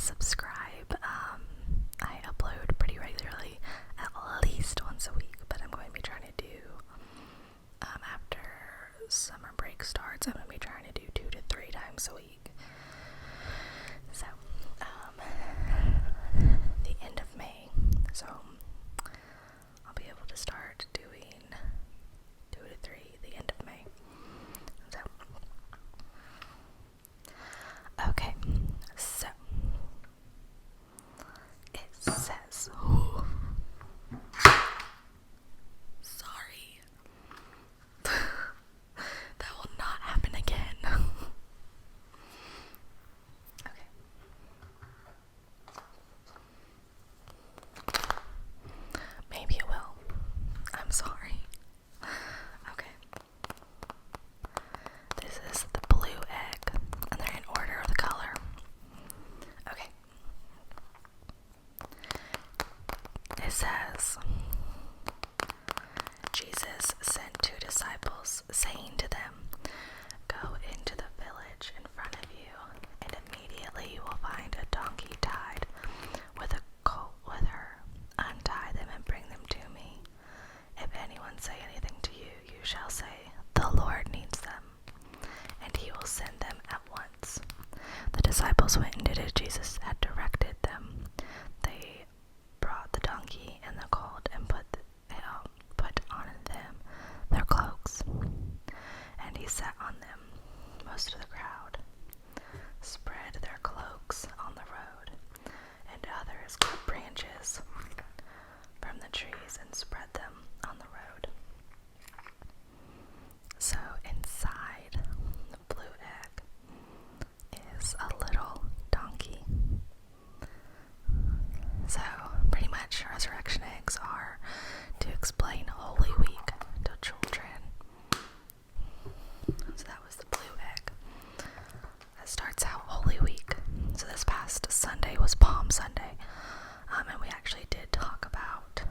subscribe. I upload pretty regularly, at least once a week, but I'm going to be trying to do, after summer break starts, I'm going to be trying to do 2 to 3 times a week. So, the end of May, so I'll be able to start doing 2 to 3 the end of May. So, okay, so it says, sorry, that will not happen again. Okay. Maybe it will. I'm sorry. Okay. This is the blue egg, and they're in order of the color. Okay. It says, Jesus sent 2 disciples, saying to them, "Go into the village in front of you, and immediately you will find a donkey tied with a colt with her. Untie them and bring them to me. If anyone say anything to you, you shall say, 'The Lord needs them,' and he will send them at once." The disciples went and did as Jesus had directed them. They brought the donkey and the colt and put on them their cloaks, and he sat on them. Most of the crowd spread their cloaks on the road, and others cut branches from the trees and spread them on the road. So inside the blue egg is a little donkey. So pretty much resurrection eggs are to explain Holy Week to children. So that was the blue egg. That starts out Holy Week. So this past Sunday was Palm Sunday. And we actually did talk about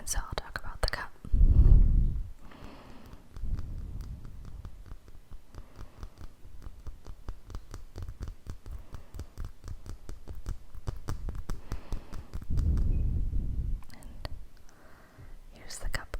And so I'll talk about the cup. And here's the cup.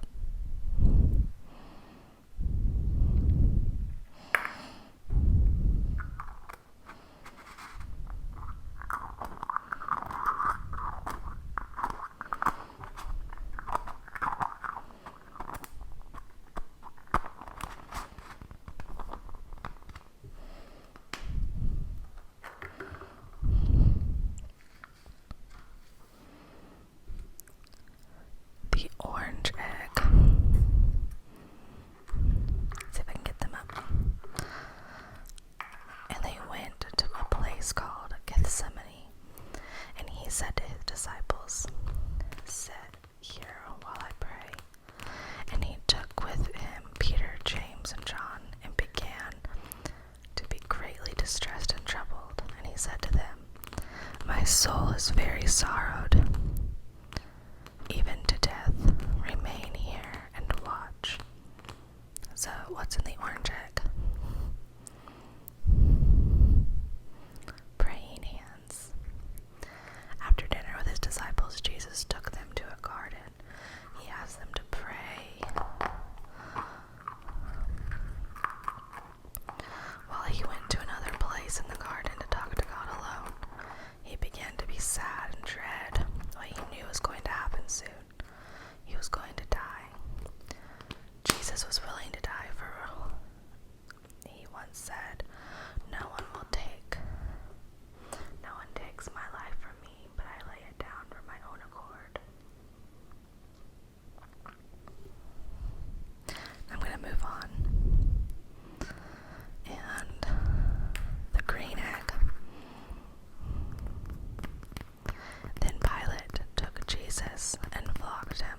The orange egg. See if I can get them up. And they went to a place called Gethsemane, and he said to his disciples, "Sit here while I pray." And he took with him Peter, James, and John, and began to be greatly distressed and troubled. And he said to them, "My soul is very sorrowed, even to death. Remain here and watch." So, what's in the orange egg? Praying hands. After dinner with his disciples, Jesus took them to a garden. He asked them to pray. While he went to another place in the garden to talk to God alone, he began to be sad and dread what he knew was going to happen soon. He was going to die. Jesus was willing to die for all. He once said, No one takes my life from me, but I lay it down for my own accord." I'm going to move on. And the green egg. Then Pilate took Jesus and flogged him.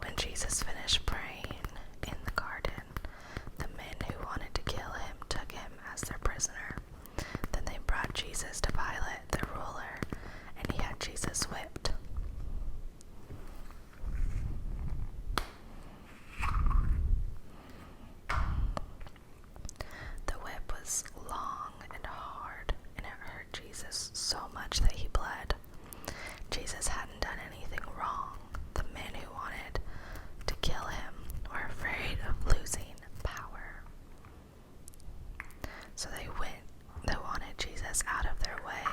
When Jesus finished praying in the garden, the men who wanted to kill him took him as their prisoner. Then they brought Jesus to Pilate, the ruler, and he had Jesus whipped. The whip was long and hard, and it hurt Jesus so much that he bled. Jesus hadn't done anything wrong. The men who wanted to kill him were afraid of losing power. So they wanted Jesus out of their way,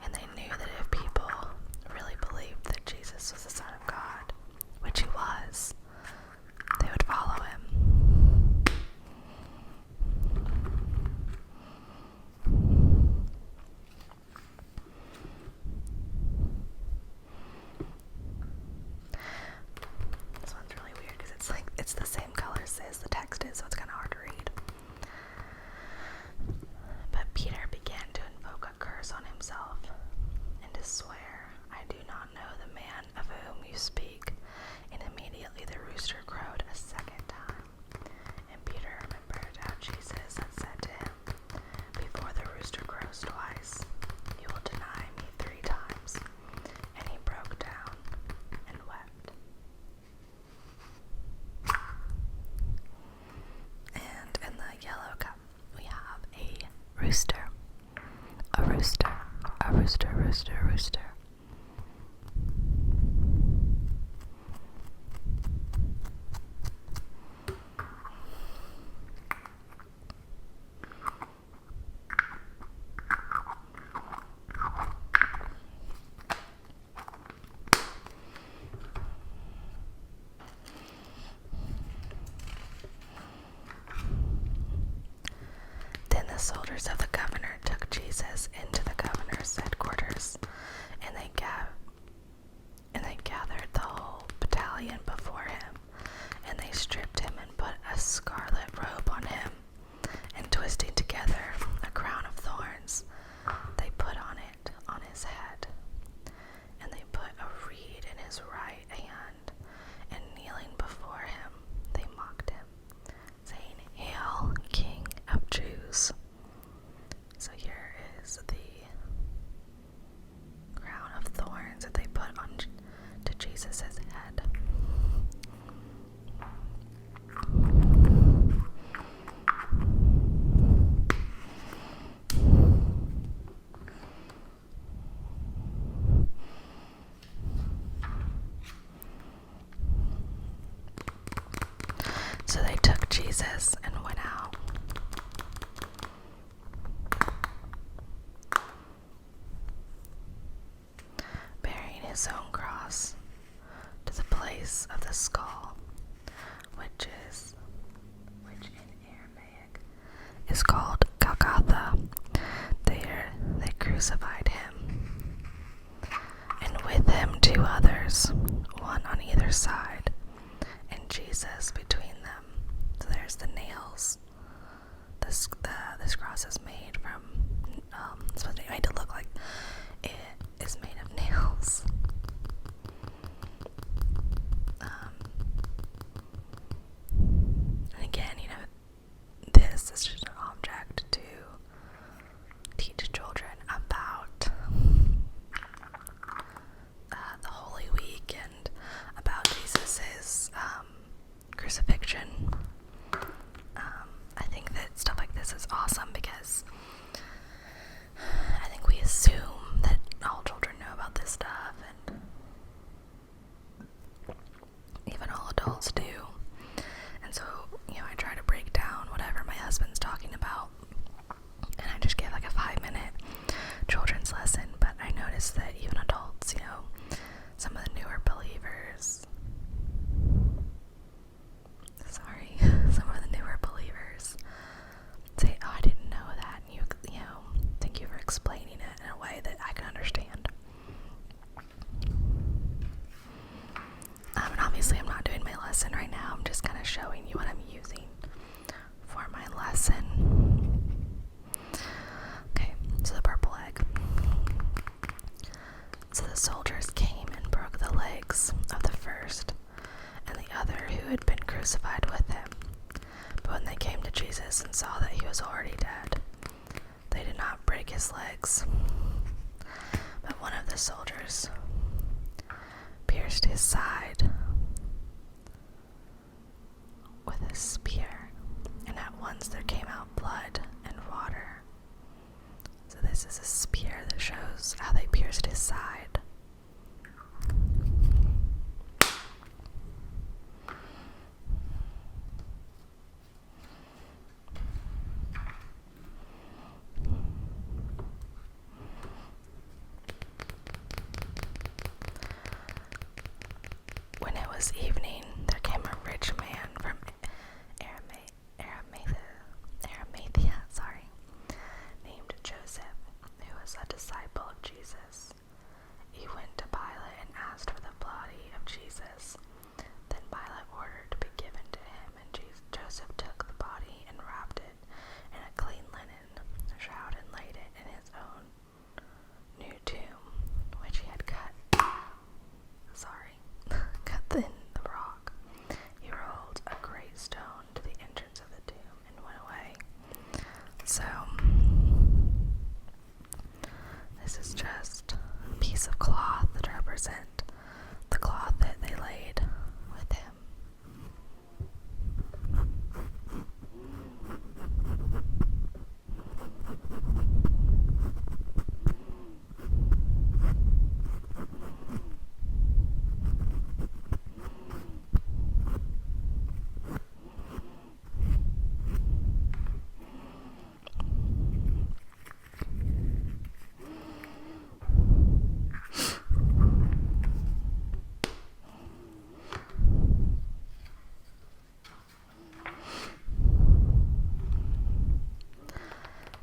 and they knew that if people really believed that Jesus was the Son of God, which he was, they would follow him. This one's really weird because it's the same colors as the text is, so it's kind of hard to read. But Peter began to invoke a curse on himself and to swear, "I do not know the man of whom you speak." And immediately the rooster crowed a second time. And Peter remembered how Jesus had said to him, "Before the rooster crows twice, you will deny me 3 times." And he broke down and wept. And in the yellow cup, we have a rooster. A rooster. A rooster, rooster, rooster. Then the soldiers of the governor took Jesus into the governor's headquarters, and they gathered the whole battalion before him, and they stripped him and put a scarlet robe on him, and twisting together a crown of thorns, they put on it on his head, and they put a reed in his right hand, and kneeling before him, they mocked him, saying, "Hail, King of Jews." Jesus and went out. Bearing his own cross to the place of the skull, which in Aramaic is called Golgotha. There they crucified him, and with him 2 others, one on either side, and Jesus between them. So there's the nails. This cross is made from, it's supposed to be made to look like it is made of nails. And again, this is just an object to teach children about the Holy Week and about Jesus's crucifixion. I think that stuff like this is awesome because I think we assume that all children know about this stuff, and even all adults do. And so, I try to break down whatever my husband's talking about, and I just give like a 5-minute children's lesson. But I noticed that even adults, some of the newer believers, say, "Oh, I didn't know that," and thank you for explaining it in a way that I can understand. And obviously I'm not doing my lesson right now, I'm just kind of showing you what I'm using for my lesson. Okay, so the purple egg. So the soldiers came and broke the legs of the first and the other who had been crucified with him. But when they came to Jesus and saw that he was already dead, they did not break his legs. But one of the soldiers pierced his side with a spear, and at once there came out blood and water. So this is a spear that shows how they pierced his side. When it was evening, there came a rich man from Arimathea, named Joseph, who was a disciple of Jesus. He went to Pilate and asked for the body of Jesus. Then Pilate ordered to be given to him, and Joseph took the body and wrapped it in a clean linen shroud and laid it in his own new tomb, which he had cut in the rock. He rolled a great stone to the entrance of the tomb and went away. So, this is just a piece of cloth that represent the cloth that they laid with him.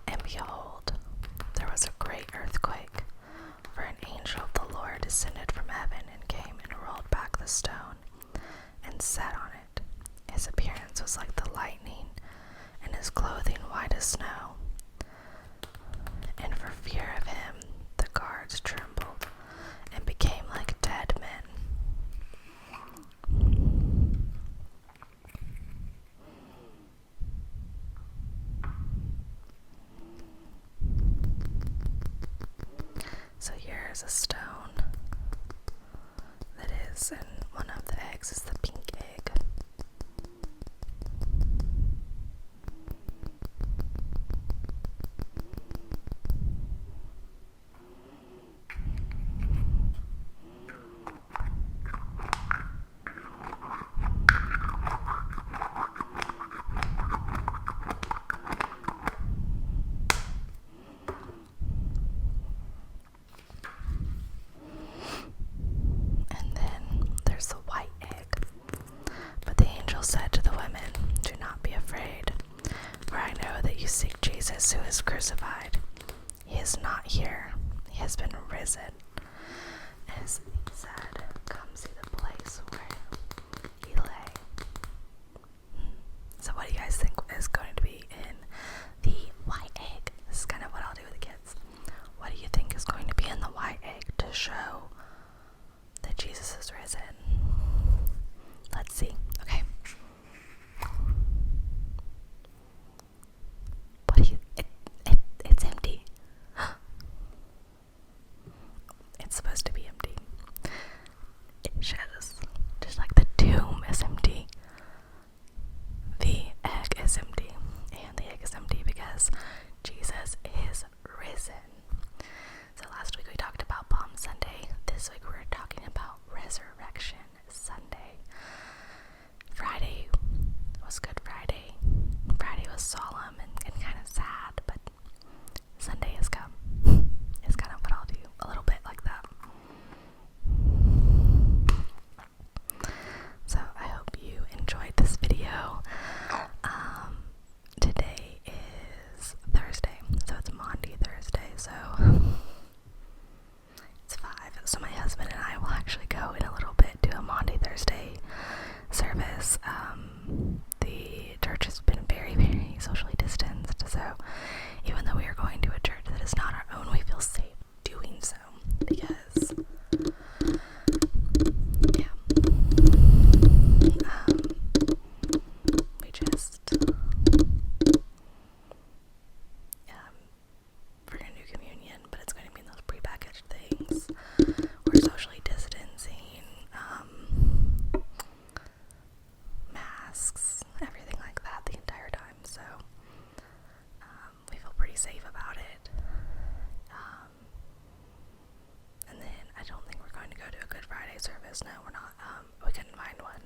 And behold, there was a great earthquake, for an angel of the Lord descended from heaven and came and rolled back the stone and sat on it. His appearance was like the lightning, and his clothing white as snow. And for fear of him, the guards trembled and became like dead men. So here's a stone that is, and one of the eggs is the pink egg. Jesus said, "Come see the place where he lay." So what do you guys think is going to be in the white egg? This is kind of what I'll do with the kids. What do you think is going to be in the white egg to show that Jesus is risen? Let's see. Okay. What do you? It's empty. It's supposed to be empty. It shows just like the tomb is empty. The egg is empty, and the egg is empty because Jesus is risen. So last week we talked about Palm Sunday. This week we're talking about Resurrection Sunday. Friday was Good Friday. Friday was solemn and kind of sad, but Sunday has come. It's kind of what I'll do, a little bit like that. So I hope you enjoyed this video. Today is Thursday, so it's Maundy Thursday, so it's 5. So my husband and I will actually go in a little bit to a Maundy Thursday service. The church has been very, very socially distanced, so even though we are going to a church that is not our own, we feel safe doing so because we just for a new communion, but it's going to be in those prepackaged things. We're socially distancing, masks, everything like that the entire time, so we feel pretty safe about it. And then I don't think we're going to go to a Good Friday service. No, we're not. We couldn't find one.